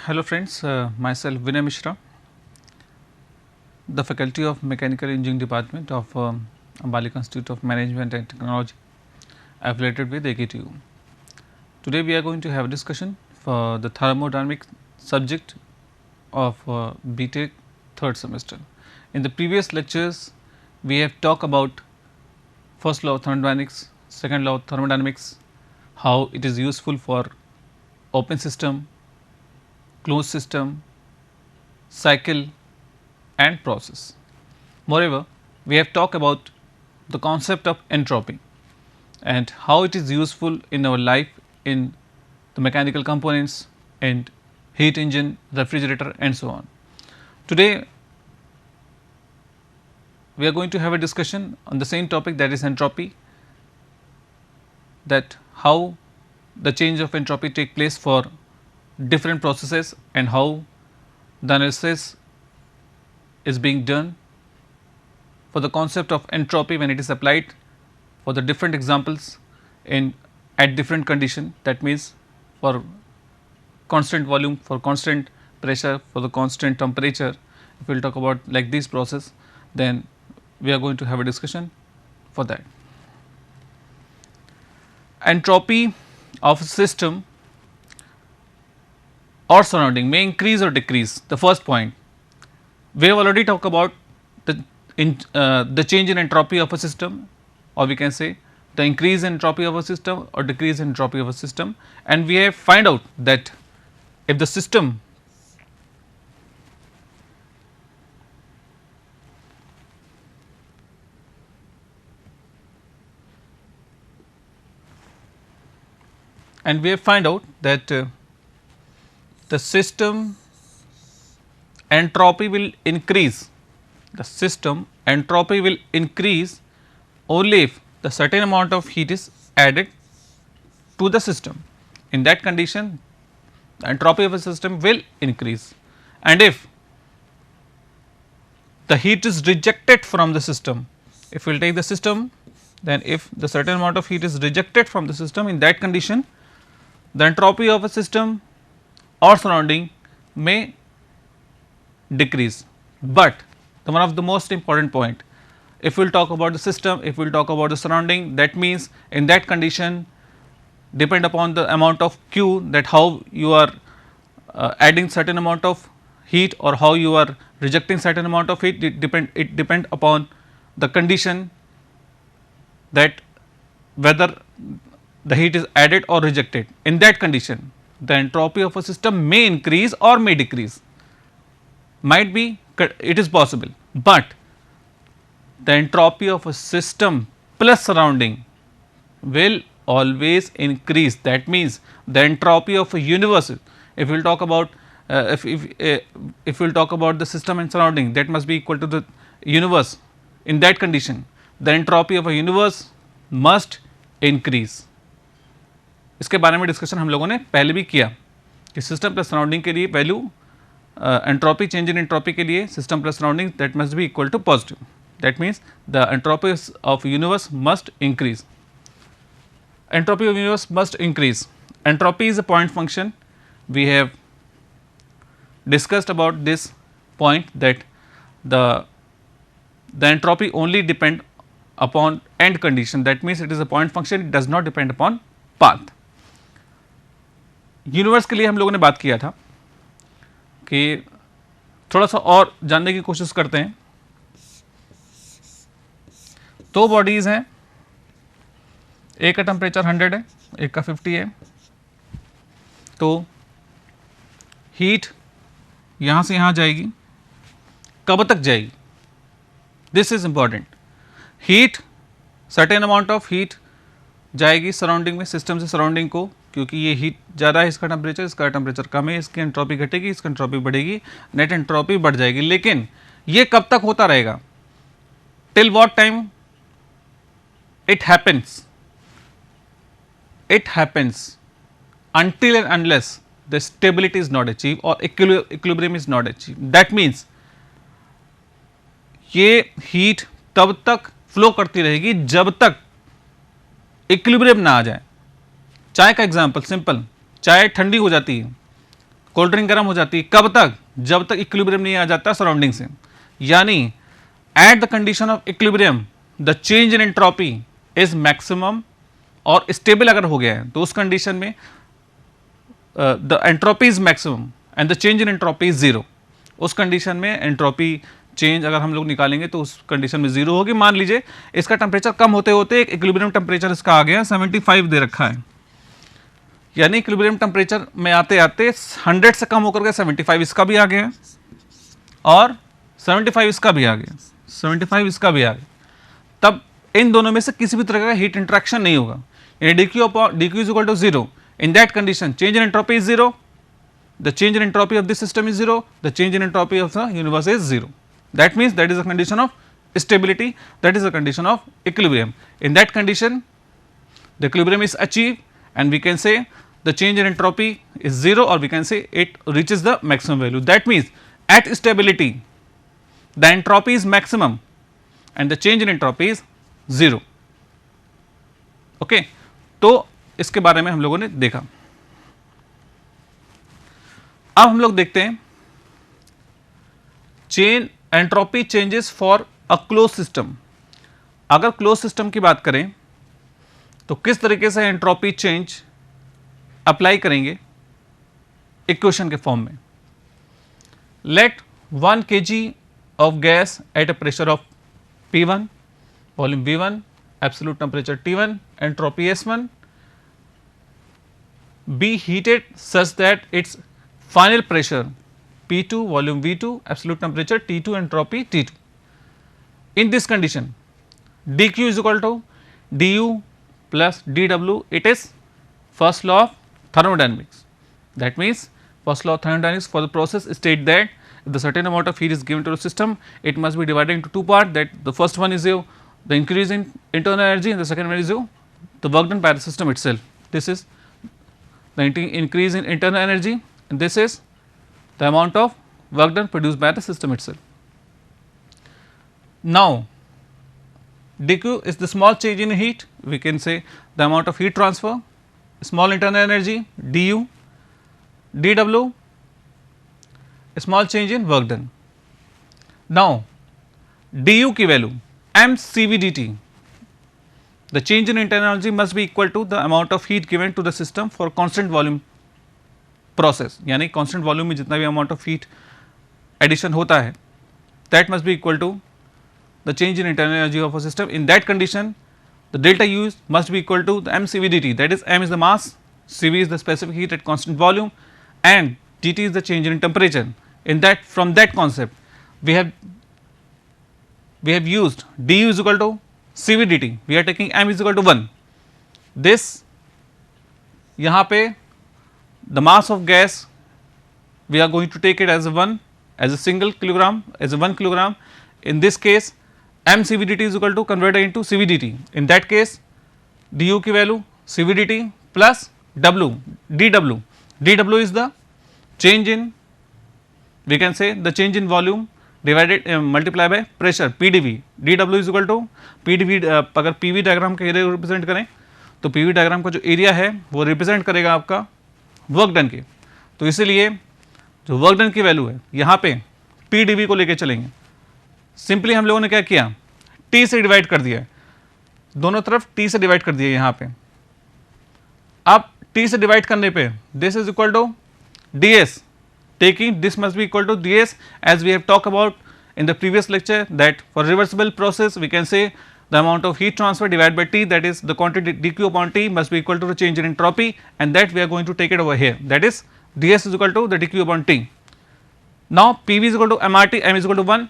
Hello friends, myself Vinay Mishra, the faculty of Mechanical Engineering Department of Ambali Institute of Management and Technology, affiliated with AKTU. Today we are going to have a discussion for the thermodynamic subject of BTech third semester. In the previous lectures, we have talked about first law of thermodynamics, second law of thermodynamics, how it is useful for open system, closed system, cycle and process. Moreover, we have talked about the concept of entropy and how it is useful in our life in the mechanical components and heat engine, refrigerator and so on. Today, we are going to have a discussion on the same topic, that is entropy, that how the change of entropy take place for different processes and how the analysis is being done for the concept of entropy when it is applied for the different examples in at different condition, that means for constant volume, for constant pressure, for the constant temperature. If we will talk about like this process, then we are going to have a discussion for that. Entropy of a system or surrounding may increase or decrease. The first point, we have already talked about the change in entropy of a system, or we can say the increase in entropy of a system or decrease in entropy of a system, and we have find out that if the system and we have find out that the system entropy will increase, the system entropy will increase only if the certain amount of heat is added to the system. In that condition, the entropy of a system will increase, and if the heat is rejected from the system, if we will take the system, then if the certain amount of heat is rejected from the system, in that condition the entropy of a system or surrounding may decrease. But the one of the most important point, if we will talk about the system, if we will talk about the surrounding, that means in that condition depend upon the amount of Q, that how you are adding certain amount of heat or how you are rejecting certain amount of heat, it depend upon the condition that whether the heat is added or rejected. In that condition, the entropy of a system may increase or may decrease, might be, it is possible, but the entropy of a system plus surrounding will always increase. That means the entropy of a universe, if we will talk about if we will talk about the system and surrounding, that must be equal to the universe. In that condition, the entropy of a universe must increase. इसके बारे में discussion हम लोगों ने पहले भी किया कि सिस्टम प्लस सराउंडिंग के लिए value entropy, change in entropy के लिए system plus surrounding that must be equal to positive. That means the entropy of universe must increase. Entropy of universe must increase. Entropy is a point function. We have discussed about this point that the entropy only depend upon end condition. That means it is a point function, it does not depend upon path. Universe के लिए हम लोगों ने बात किया था कि थोड़ा सा और जानने की कोशिश करते हैं. दो बॉडीज हैं, एक का टेम्परेचर 100 है, एक का 50 है. तो हीट यहाँ से यहाँ जाएगी, कब तक जाएगी, this is important. Heat certain amount of heat जाएगी सराउंडिंग में, सिस्टम से सराउंडिंग को, क्योंकि ये हीट ज़्यादा है, इसका टेम्परेचर कम है, इसकी एंट्रोपी घटेगी, इसकी एंट्रोपी बढ़ेगी, नेट एंट्रोपी बढ़ जाएगी. लेकिन ये कब तक होता रहेगा, till what time it happens, it happens until and unless the stability is not achieved or equilibrium is not achieved. That means ये हीट तब तक फ्लो करती रहेगी जब तक इक्विलिब्रियम ना आ जाए. चाय का एग्जांपल सिंपल, चाय ठंडी हो जाती है, कोल्ड ड्रिंक गर्म हो जाती है, कब तक? जब तक इक्विलिब्रियम नहीं आ जाता सराउंडिंग से, यानी at the condition of equilibrium the change in entropy is maximum और स्टेबल अगर हो गया है तो उस कंडीशन में the entropy is maximum and the change in entropy is zero. उस कंडीशन में एंट्रोपी चेंज अगर हम लोग निकालेंगे तो उस कंडीशन में जीरो होगी। मान लीजिए इसका टेम्परेचर कम होते होते एक इक्विलिब्रियम टेम्परेचर इसका आ गया 75 दे रखा है, यानी इक्विलिब्रियम टेम्परेचर में आते आते 100 से कम होकर के 75 इसका भी आ गया और 75 इसका भी आ गया, 75 इसका भी आ गया। तब इन दोनों में से किसी भी तरह का हीट इंटरेक्शन नहीं होगा, यानी dq is equal to zero. In that condition change in entropy is zero, the change in entropy of this system is zero, the change in entropy of the universe is zero. That means that is a condition of stability, that is a condition of equilibrium. In that condition the equilibrium is achieved and we can say the change in entropy is zero, or we can say it reaches the maximum value. That means at stability the entropy is maximum and the change in entropy is zero. Okay, तो इसके बारे में हम लोगों ने देखा। अब हम लोग देखते हैं chain entropy changes for a close system. अगर क्लोज सिस्टम की बात करें तो किस तरीके से एंट्रोपी चेंज अप्लाई करेंगे इक्वेशन के फॉर्म में। Let 1 kg of gas at a pressure of P1, volume V1, absolute temperature T1, entropy S1 be heated such that its final pressure P2, volume V2, absolute temperature T2, entropy T2. In this condition dq is equal to du plus dw. It is first law of thermodynamics. That means first law of thermodynamics for the process state that if the certain amount of heat is given to the system, it must be divided into two parts. That the first one is the increase in internal energy and the second one is the work done by the system itself. This is the increase in internal energy and this is the amount of work done produced by the system itself. Now dq is the small change in heat, we can say the amount of heat transfer, small internal energy du, dw small change in work done. Now du की value mCV dt, the change in internal energy must be equal to the amount of heat given to the system for constant volume process, यानी constant volume में जितना भी amount of heat addition होता है that must be equal to the change in internal energy of a system. In that condition the delta U must be equal to the mCV dt, that is m is the mass, Cv is the specific heat at constant volume and dt is the change in temperature. In that, from that concept we have used du is equal to Cv dt, we are taking m is equal to 1. This यहाँ पे the mass of gas we are going to take it as a 1, as a single kilogram, as a 1 kilogram. In this case mCv dt is equal to converted into Cv dt. In that case du की value Cv dt plus w dw, dw is the change in, we can say the change in volume divided multiply by pressure Pdv, dw is equal to Pdv. अगर PV diagram का area represent करें तो PV diagram का जो area है वो represent करेगा आपका वर्क डन के, तो इसीलिए जो वर्क डन की वैल्यू है यहाँ पे Pdv को लेके चलेंगे। सिंपली हम लोगों ने क्या किया, T से डिवाइड कर दिया, दोनों तरफ T से डिवाइड कर दिया यहाँ पे। अब T से डिवाइड करने पे this is equal to ds, taking this must be equal to ds, as we have talked about in the previous lecture that for reversible process we can say the amount of heat transfer divided by T, that is the quantity dq upon T must be equal to the change in entropy, and that we are going to take it over here, that is ds is equal to the dq upon T. Now PV is equal to mRT, m is equal to 1,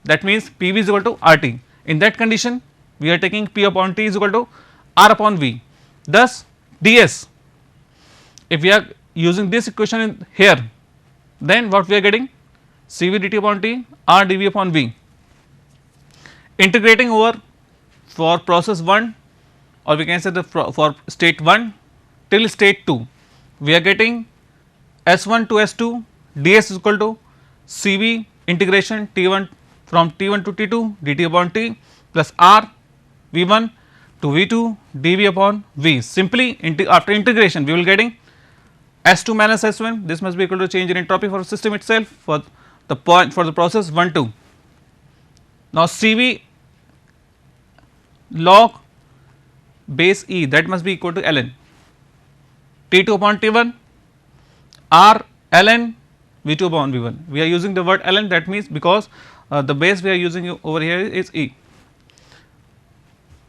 that means PV is equal to RT. In that condition we are taking P upon T is equal to R upon V. Thus ds, if we are using this equation in here, then what we are getting, Cv dt upon T, R dV upon V. Integrating over for process 1, or we can say the for state 1 till state 2, we are getting S1 to S2 ds is equal to Cv integration T1 from T1 to T2 dt upon T plus R V1 to V2 dV upon V. Simply after integration we will getting S2 minus S1, this must be equal to change in entropy for the system itself for the point for the process 1 2. Now, Cv log base E, that must be equal to ln T2 upon T1 R ln V2 upon V1. We are using the word ln, that means because the base we are using over here is E.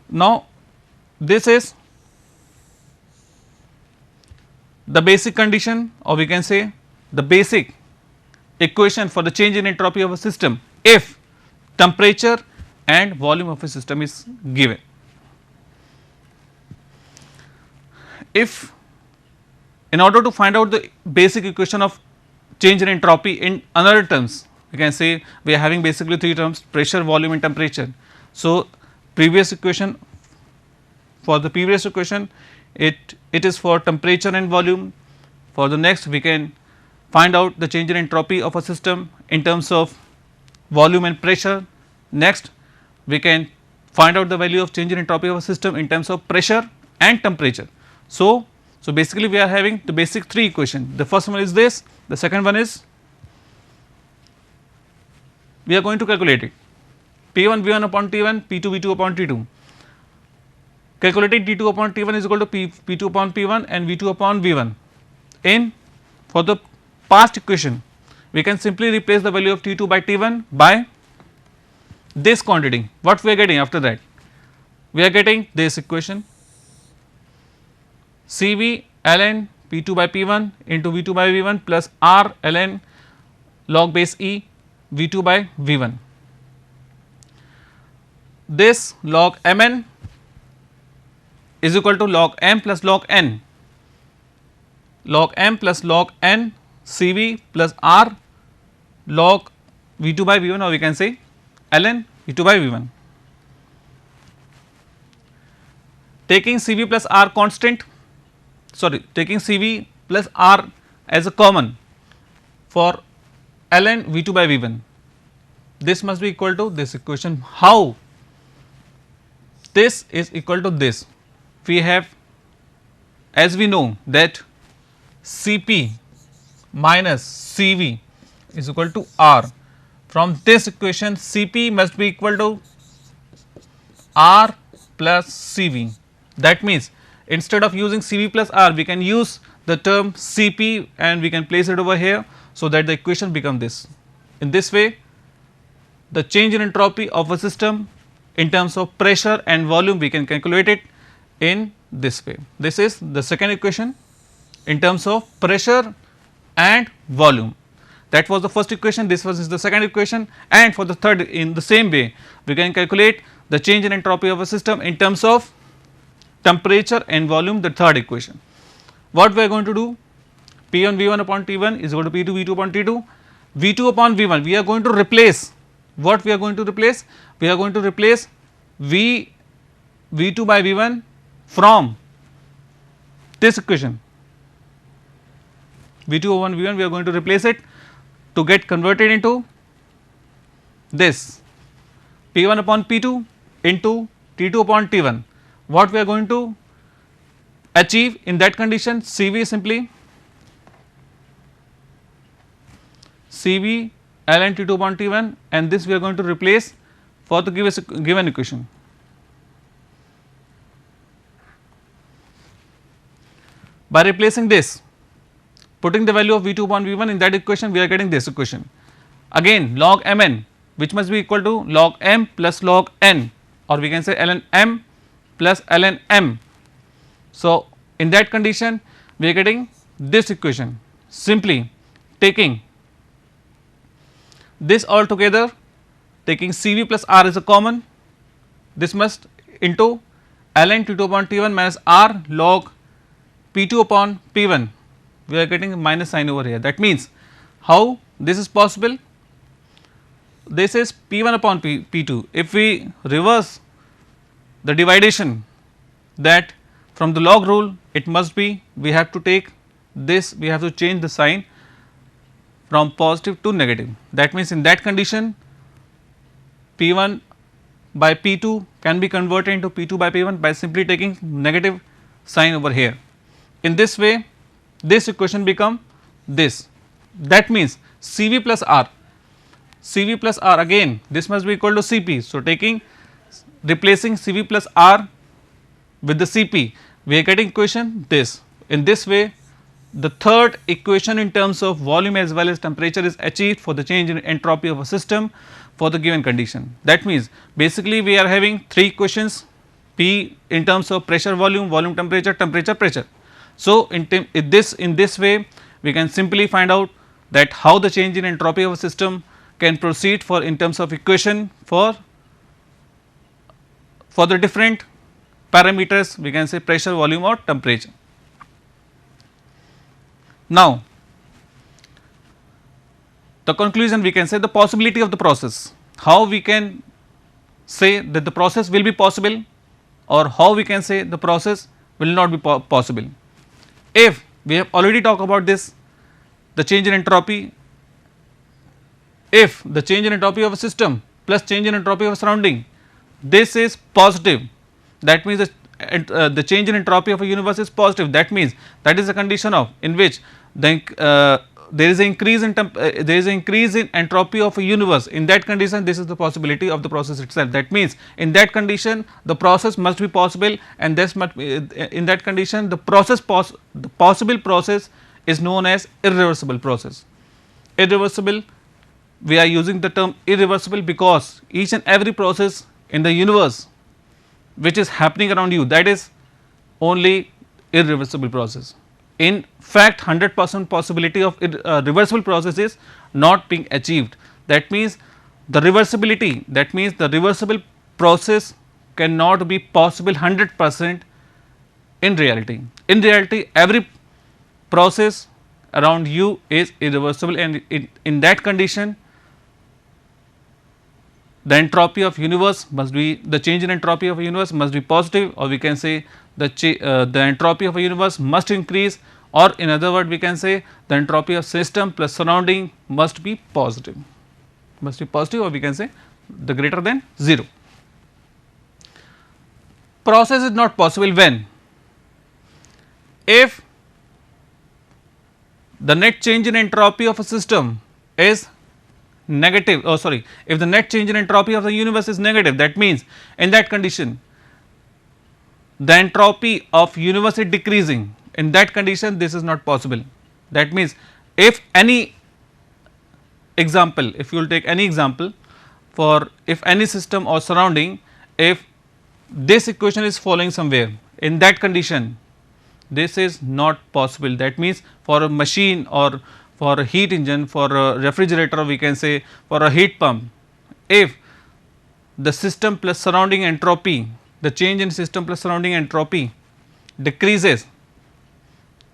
Now, this is the basic condition, or we can say the basic equation for the change in entropy of a system if temperature and volume of a system is given. If in order to find out the basic equation of change in entropy in another terms, we can say we are having basically 3 terms: pressure, volume and temperature. So, previous equation, for the previous equation it is for temperature and volume. For the next, we can find out the change in entropy of a system in terms of volume and pressure. Next, we can find out the value of change in entropy of a system in terms of pressure and temperature. So basically we are having the basic 3 equation. The first one is this, the second one is we are going to calculate it P1 V1 upon T1, P2 V2 upon T2. Calculating T2 upon T1 is equal to P2 upon P1 and V2 upon V1. In for the past equation, we can simply replace the value of T2 by T1 by this quantity. What we are getting after that? We are getting this equation Cv ln P2 by P1 into V2 by V1 plus R ln log base E V2 by V1. This log Mn is equal to log M plus log N, log M plus log N Cv plus R log V2 by V1, or we can say ln V2 by V1. Taking Cv plus R constant, taking Cv plus R as a common for ln V2 by V1, this must be equal to this equation. How? This is equal to this. We have, as we know, that Cp minus Cv is equal to R. From this equation, Cp must be equal to R plus Cv. That means, instead of using Cv plus R, we can use the term Cp and we can place it over here, so that the equation become this. In this way, the change in entropy of a system in terms of pressure and volume, we can calculate it in this way. This is the second equation in terms of pressure and volume. That was the first equation, this was the second equation, and for the third, in the same way we can calculate the change in entropy of a system in terms of temperature and volume, the third equation. What we are going to do? P1 V1 upon T1 is equal to P2 V2 upon T2, V2 upon V1. We are going to replace, what we are going to replace? We are going to replace V2 by V1 from this equation, V2 upon V1, we are going to replace it to get converted into this P1 upon P2 into T2 upon T1. What we are going to achieve in that condition? Cv is simply Cv ln T2 upon T1, and this we are going to replace for the given equation. By replacing this, putting the value of V2 upon V1 in that equation, we are getting this equation. Again, log Mn, which must be equal to log M plus log N, or we can say ln M plus ln M. So, in that condition, we are getting this equation. Simply taking this all together, taking Cv plus R as a common, this must into ln T2 upon T1 minus R log P2 upon P1, we are getting minus sign over here. That means, how this is possible? This is P1 upon P2. If we reverse the dividation, that from the log rule, it must be, we have to take this, we have to change the sign from positive to negative. That means, in that condition, P1 by P2 can be converted into P2 by P1 by simply taking negative sign over here. In this way, this equation become this. That means Cv plus R, Cv plus R again this must be equal to Cp. So, taking replacing Cv plus R with the Cp, we are getting equation this. In this way, the third equation in terms of volume as well as temperature is achieved for the change in entropy of a system for the given condition. That means, basically we are having three equations, P in terms of pressure volume, volume temperature, temperature pressure. So, in this way we can simply find out that how the change in entropy of a system can proceed for in terms of equation for the different parameters, we can say pressure, volume or temperature. Now, the conclusion, we can say the possibility of the process, how we can say that the process will be possible or how we can say the process will not be possible. If we have already talked about this, the change in entropy, if the change in entropy of a system plus change in entropy of a surrounding, this is positive, that means the change in entropy of a universe is positive. That means that is a condition of in which there is an increase in entropy of a universe. In that condition, this is the possibility of the process itself. That means in that condition the process must be possible, and this must be in that condition the possible process is known as irreversible process. Irreversible, we are using the term irreversible because each and every process in the universe which is happening around you, that is only irreversible process. In fact, 100% possibility of reversible process is not being achieved. That means the reversibility, that means the reversible process cannot be possible 100% in reality. In reality, every process around you is irreversible, and in that condition the entropy of universe must be, the change in entropy of a universe must be positive, or we can say the entropy of a universe must increase, or in other word we can say the entropy of system plus surrounding must be positive, or we can say the greater than 0. Process is not possible when, if the net change in entropy of a system is negative, if the net change in entropy of the universe is negative, that means in that condition the entropy of universe is decreasing. In that condition this is not possible. That means if any example, if you will take any example for if any system or surrounding, if this equation is falling somewhere, in that condition this is not possible. That means for a machine or for a heat engine, for a refrigerator, we can say for a heat pump, if the system plus surrounding entropy, the change in system plus surrounding entropy decreases,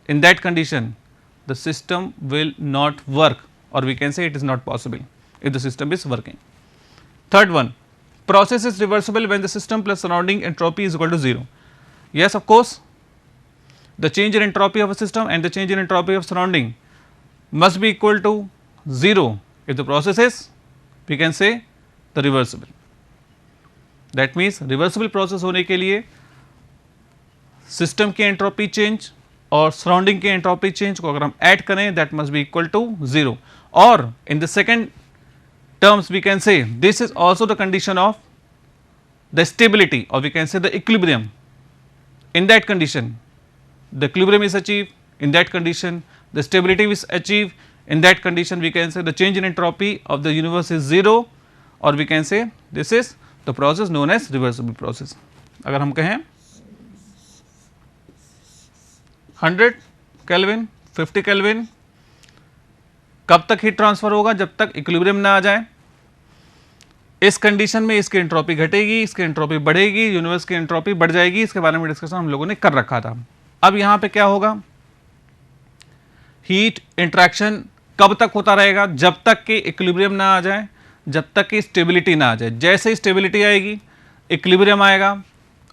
in that condition the system will not work, or we can say it is not possible if the system is working. Third one, process is reversible when the system plus surrounding entropy is equal to 0. Yes, of course, the change in entropy of a system and the change in entropy of surrounding must be equal to 0 if the process is, we can say, the reversible. That means reversible process होने के लिए system की entropy change और surrounding की entropy change को अगर हम add करें, that must be equal to 0, और in the second terms we can say this is also the condition of the stability, or we can say the equilibrium. In that condition the equilibrium is achieved, in that condition the stability is achieved, in that condition we can say the change in entropy of the universe is 0, or we can say this is the process known as reversible process. अगर हम कहें 100 kelvin 50 kelvin कब तक heat transfer होगा, जब तक equilibrium ना आ जाए. इस कंडीशन में इसकी एंट्रोपी घटेगी, इसकी एंट्रोपी बढ़ेगी, यूनिवर्स की एंट्रोपी बढ़ जाएगी. इसके बारे में डिस्कशन हम लोगों ने कर रखा था. अब यहाँ पे क्या होगा, हीट इंट्रैक्शन कब तक होता रहेगा, जब तक कि इक्विलिब्रियम ना आ जाए, जब तक कि स्टेबिलिटी ना आ जाए. जैसे ही स्टेबिलिटी आएगी, इक्विलिब्रियम आएगा,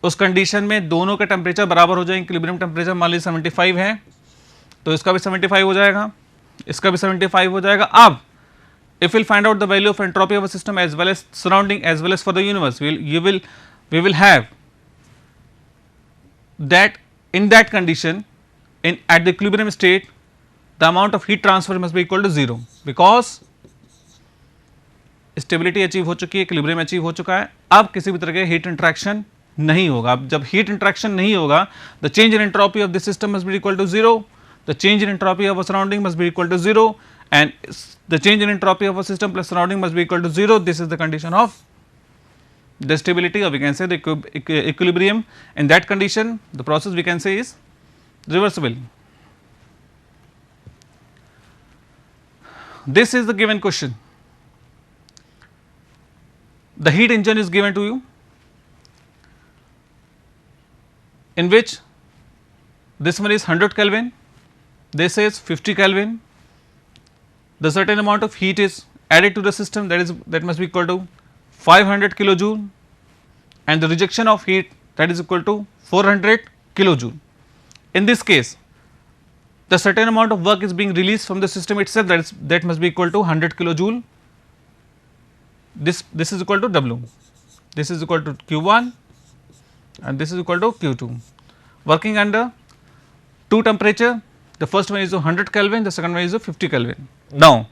उस कंडीशन में दोनों का टेम्परेचर बराबर हो जाएंगे. इक्विलिब्रियम टेम्परेचर मान लीजिए 75 है, तो इसका भी 75 हो जाएगा, इसका भी 75 हो जाएगा. अब if we will find out the value of entropy of a system as well as surrounding as well as for the universe, we will have that in that condition in at the equilibrium state the amount of heat transfer must be equal to 0 because stability achieve हो चुकी है, equilibrium achieve हो चुका है, अब किसी भी तरह के हीट इंटरेक्शन नहीं होगा. अब जब हीट इंटरेक्शन नहीं होगा, the change in entropy of the system must be equal to 0, the change in entropy of a surrounding must be equal to 0 and the change in entropy of a system plus surrounding must be equal to 0. This is the condition of the stability, or we can say the equilibrium. In that condition the process we can say is reversible. This is the given question. The heat engine is given to you, in which this one is 100 Kelvin, this is 50 Kelvin. The certain amount of heat is added to the system, that must be equal to 500 kilojoule, and the rejection of heat, that is equal to 400 kilojoule. In this case the certain amount of work is being released from the system itself, that must be equal to 100 kilojoule. This is equal to W, this is equal to Q1 and this is equal to Q2. Working under two temperature, the first one is 100 Kelvin, the second one is 50 Kelvin. Now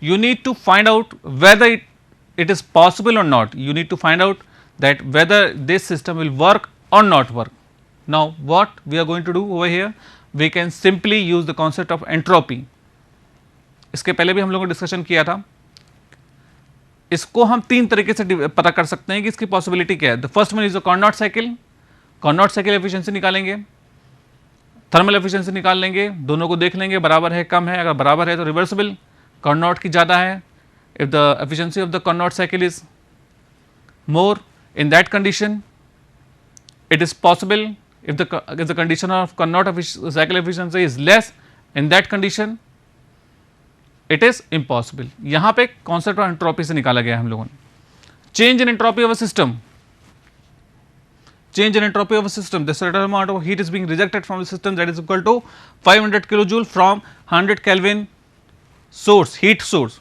you need to find out whether it is possible or not, you need to find out that whether this system will work or not work. Now what we are going to do over here, we can simply use the concept of entropy. इसके पहले भी हम लोगों ने discussion किया था. इसको हम तीन तरीके से पता कर सकते हैं कि इसकी पॉसिबिलिटी क्या है. The first one is the Carnot cycle. Carnot cycle efficiency निकालेंगे, थर्मल एफिशिएंसी निकाल लेंगे, दोनों को देख लेंगे बराबर है कम है, अगर बराबर है तो रिवर्सिबल, कार्नोट की ज़्यादा है, if the efficiency of the Carnot cycle is more, in that condition it is possible. If the condition of Carnot cycle efficiency is less, in that condition it is impossible. यहाँ पे concept of entropy से निकाला गया हम लोगों ने. Change in entropy of a system, change in entropy of a system, the certain amount of heat is being rejected from the system, that is equal to 500 kilojoule from 100 Kelvin source, heat source.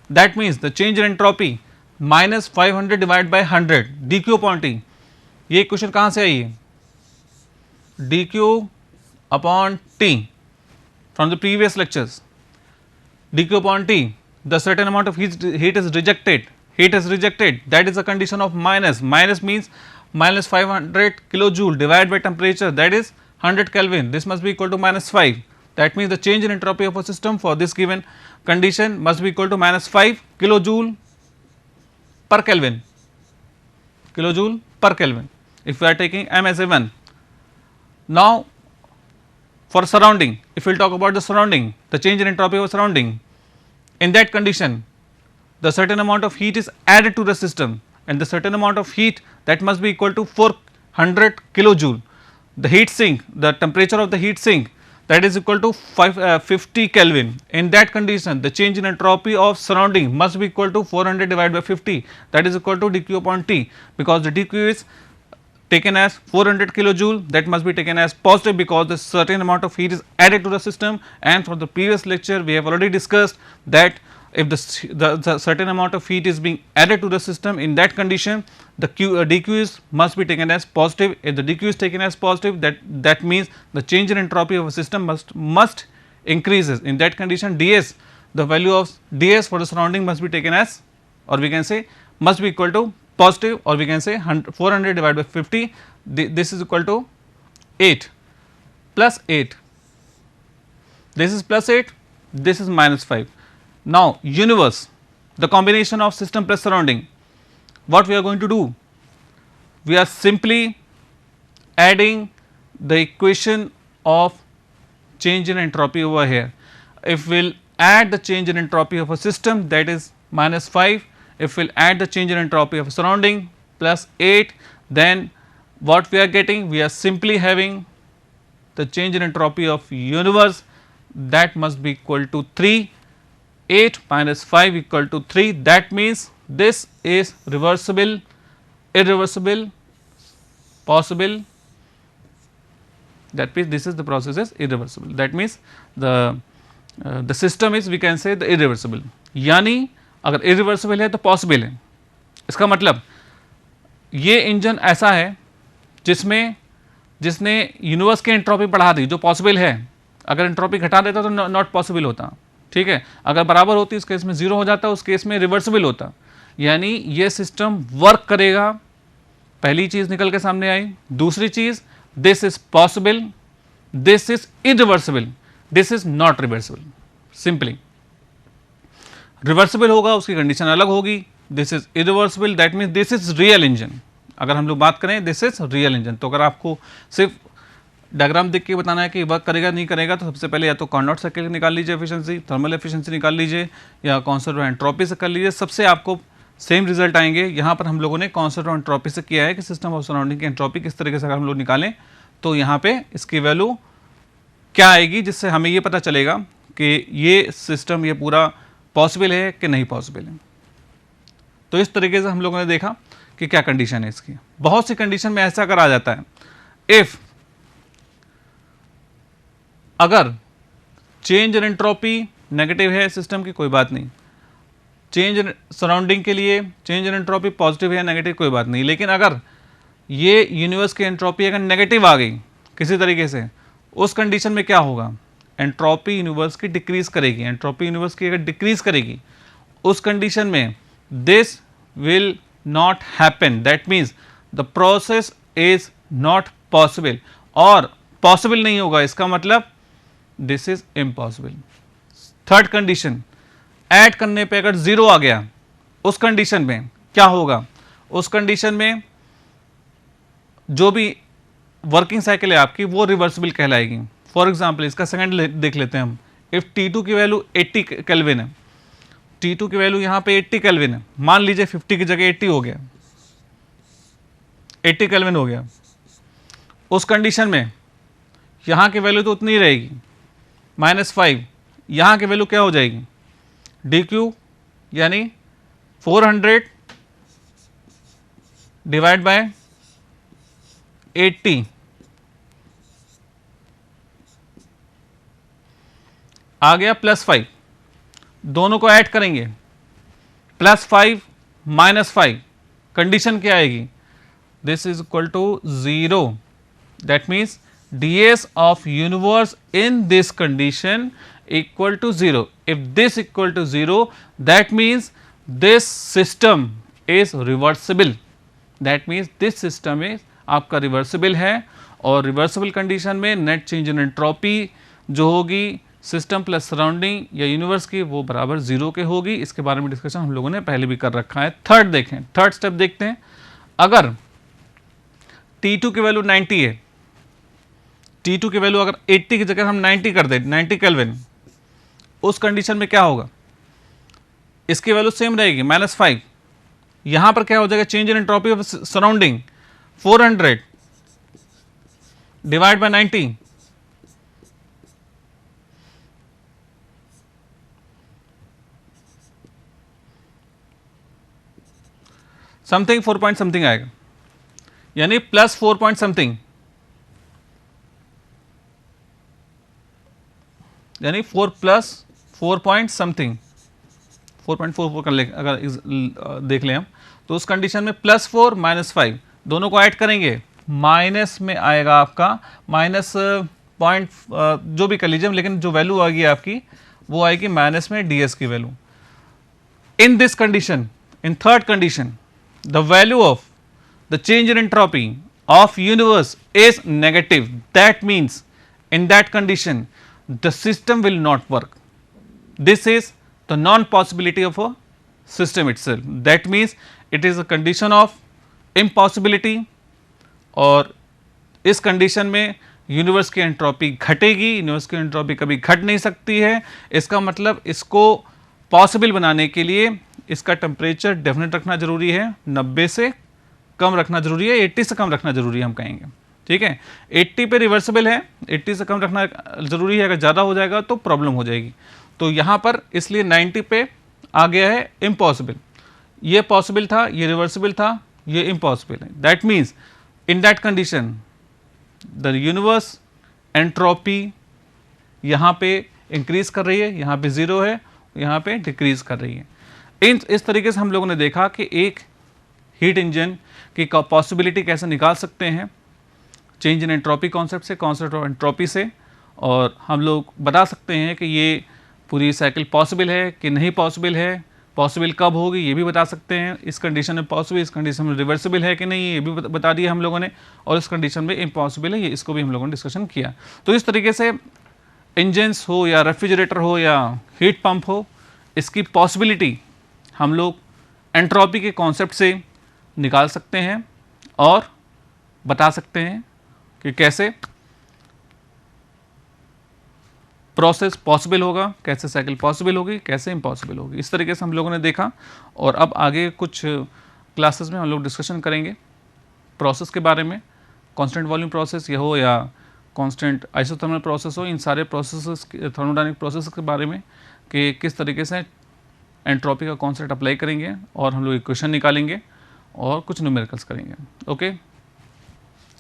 That means the change in entropy minus 500 divided by 100 dq upon t. ये question कहाँ से आई है? dq upon t from the previous lectures. dq upon t, the certain amount of heat is rejected, that is a condition of minus. Minus means minus 500 kilojoule divided by temperature, that is 100 Kelvin, this must be equal to minus 5. That means the change in entropy of a system for this given condition must be equal to minus 5 kilojoule per Kelvin, kilojoule per Kelvin, if we are taking m as a 1. Now for surrounding, if we will talk about the surrounding, the change in entropy of surrounding, in that condition the certain amount of heat is added to the system, and the certain amount of heat that must be equal to 400 kilojoule. The heat sink, the temperature of the heat sink, that is equal to 50 Kelvin. In that condition the change in entropy of surrounding must be equal to 400 divided by 50, that is equal to dq upon t, because the dq is taken as 400 kilojoule, that must be taken as positive because the certain amount of heat is added to the system. And from the previous lecture we have already discussed that if the certain amount of heat is being added to the system, in that condition the dq must be taken as positive. If the dq is taken as positive, that means the change in entropy of a system must increases. In that condition ds, the value of ds for the surrounding must be taken as, or we can say must be equal to positive, or we can say 400 divided by 50, this is equal to 8 plus 8, this is plus 8, this is minus 5. Now universe, the combination of system plus surrounding, what we are going to do? We are simply adding the equation of change in entropy over here. If we will add the change in entropy of a system, that is minus 5, if we will add the change in entropy of a surrounding plus 8, then what we are getting? We are simply having the change in entropy of universe, that must be equal to 3, 8 minus 5 equal to 3. That means this is reversible, irreversible, possible, that means this is the process is irreversible. That means the system is, we can say, the irreversible. यानी अगर irreversible है तो possible है. इसका मतलब ये engine ऐसा है जिसमें जिसने यूनिवर्स की एंट्रोपी बढ़ा दी जो पॉसिबल है। अगर एंट्रोपी घटा देता तो नॉट पॉसिबल होता, ठीक है। अगर बराबर होती उस केस में जीरो हो जाता, उस केस में रिवर्सिबल होता। यानी ये सिस्टम वर्क करेगा, पहली चीज निकल के सामने आई। दूसरी चीज, this is possible, this is irreversible, this is not reversible. Simply reversible होगा उसकी कंडीशन अलग होगी, this is irreversible that means this is real engine. अगर हम लोग बात करें दिस इज रियल इंजन, तो अगर आपको सिर्फ डायग्राम देख के बताना है कि वर्क करेगा नहीं करेगा, तो सबसे पहले या तो कार्नोट साइकिल निकाल लीजिए एफिशिएंसी, थर्मल एफिशिएंसी निकाल लीजिए, या कॉन्सेप्ट ऑफ एंट्रोपी से कर लीजिए, सबसे आपको सेम रिजल्ट आएंगे। यहाँ पर हम लोगों ने कॉन्सेप्ट ऑफ एंट्रोपी से किया है कि सिस्टम ऑफ सराउंडिंग की एंट्रोपी किस तरीके से अगर हम लोग निकालें तो यहाँ पे इसकी वैल्यू क्या आएगी, जिससे हमें ये पता चलेगा कि ये सिस्टम ये पूरा पॉसिबल है कि नहीं पॉसिबल है। तो इस तरीके से हम लोगों ने देखा कि क्या कंडीशन है इसकी। बहुत सी कंडीशन में ऐसा अगर आ जाता है, इफ अगर चेंज इन एंट्रोपी नेगेटिव है सिस्टम की, कोई बात नहीं, चेंज इन सराउंडिंग के लिए चेंज इन एंट्रोपी पॉजिटिव है नेगेटिव, कोई बात नहीं। लेकिन अगर ये यूनिवर्स की एंट्रोपी अगर नेगेटिव आ गई किसी तरीके से, उस कंडीशन में क्या होगा, एंट्रोपी यूनिवर्स की डिक्रीज करेगी। एंट्रोपी यूनिवर्स की अगर डिक्रीज करेगी उस कंडीशन में this will not happen, that means the process is not possible, और पॉसिबल नहीं होगा इसका मतलब this is impossible. Third condition, add करने पे अगर जीरो आ गया उस कंडीशन में क्या होगा, उस कंडीशन में जो भी वर्किंग साइकिल है आपकी वो रिवर्सिबल कहलाएगी। फॉर एग्जांपल इसका सेकंड देख लेते हैं हम। इफ T2 की वैल्यू 80 केल्विन है, T2 की वैल्यू यहाँ पे 80 केल्विन है, मान लीजिए 50 की जगह 80 हो गया, 80 केल्विन हो गया, उस कंडीशन में यहाँ की वैल्यू तो उतनी ही रहेगी -5, यहाँ की वैल्यू क्या हो जाएगी dq, यानी 400 डिवाइड बाय 80 आ गया +5, दोनों को ऐड करेंगे +5 -5, कंडीशन क्या आएगी, this is equal to 0, that means ds of universe in this condition equal to 0. If this equal to 0, that means this system is reversible, that means this system is आपका reversible है, और reversible condition में net change in entropy जो होगी system plus surrounding या universe की वो बराबर 0 के होगी। इसके बारे में डिस्कशन हम लोगों ने पहले भी कर रखा है। थर्ड देखें, थर्ड स्टेप देखते हैं। अगर T2 की वैल्यू 90 है, T2 की वैल्यू अगर 80 की जगह हम 90 कर दें, 90 केल्विन, उस कंडीशन में क्या होगा, इसकी वैल्यू सेम रहेगी -5, यहां पर क्या हो जाएगा, change in entropy of surrounding 400 divide by 90, something 4 point something आएगा, यानी +4 पॉइंट समथिंग, यानी 4 + 4 पॉइंट समथिंग, 4.44 कर ले अगर देख लें हम, तो उस कंडीशन में +4 -5 दोनों को ऐड करेंगे, माइनस में आएगा आपका माइनस पॉइंट जो भी कर लीजिए, लेकिन जो वैल्यू आएगी आपकी वो आएगी माइनस में ds की value. In this condition, in third condition, the value of the change in entropy of universe is negative, that means in that condition the system will not work. This is the non possibility of a system itself, that means it is a condition of impossibility, और इस condition में universe की entropy घटेगी। Universe की entropy कभी घट नहीं सकती है, इसका मतलब इसको पॉसिबल बनाने के लिए इसका टेम्परेचर डेफिनेट रखना जरूरी है, 90 से कम रखना जरूरी है, 80 से कम रखना जरूरी है हम कहेंगे, ठीक है। 80 पे रिवर्सिबल है, 80 से कम रखना जरूरी है, अगर ज़्यादा हो जाएगा तो प्रॉब्लम हो जाएगी। तो यहाँ पर इसलिए 90 पे आ गया है इम्पॉसिबल, ये पॉसिबल था, ये रिवर्सिबल था, ये इम्पॉसिबल है। That means in that condition the universe entropy यहाँ पे इंक्रीज कर रही है, यहाँ पे 0 है, यहाँ पे डिक्रीज कर रही है। इस तरीके से हम लोगों ने देखा कि एक हीट इंजन की पॉसिबिलिटी कैसे निकाल सकते हैं। चेंज इन एंट्रोपी कॉन्सेप्ट से, कॉन्सेप्ट ऑफ एंट्रोपी से, और हम लोग बता सकते हैं कि ये पूरी साइकिल पॉसिबल है कि नहीं पॉसिबल है, पॉसिबल कब होगी ये भी बता सकते हैं, इस कंडीशन में पॉसिबल, इस कंडीशन में रिवर्सिबल है कि नहीं ये भी बता दिया हम लोगों ने, और इस कंडीशन में इम्पॉसिबल है ये, इसको भी हम लोगों ने डिस्कशन किया। तो इस तरीके से इंजन्स हो या रेफ्रिजरेटर हो या हीट पंप हो, इसकी पॉसिबिलिटी हम लोग एंट्रोपी के कॉन्सेप्ट से निकाल सकते हैं और बता सकते हैं कि कैसे प्रोसेस पॉसिबल होगा, कैसे साइकिल पॉसिबल होगी, कैसे इम्पॉसिबल होगी। इस तरीके से हम लोगों ने देखा, और अब आगे कुछ क्लासेस में हम लोग डिस्कशन करेंगे प्रोसेस के बारे में, कांस्टेंट वॉल्यूम प्रोसेस ये हो या कांस्टेंट आइसोथर्मल प्रोसेस हो, इन सारे प्रोसेसेस, थर्मोडायनामिक प्रोसेस के बारे में कि किस तरीके से एंट्रोपी का कॉन्सेप्ट अप्लाई करेंगे, और हम लोग इक्वेशन निकालेंगे और कुछ न्यूमेरिकल्स करेंगे। Okay,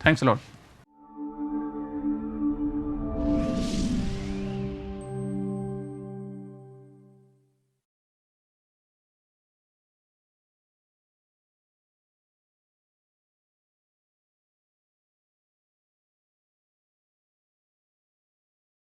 thanks a lot.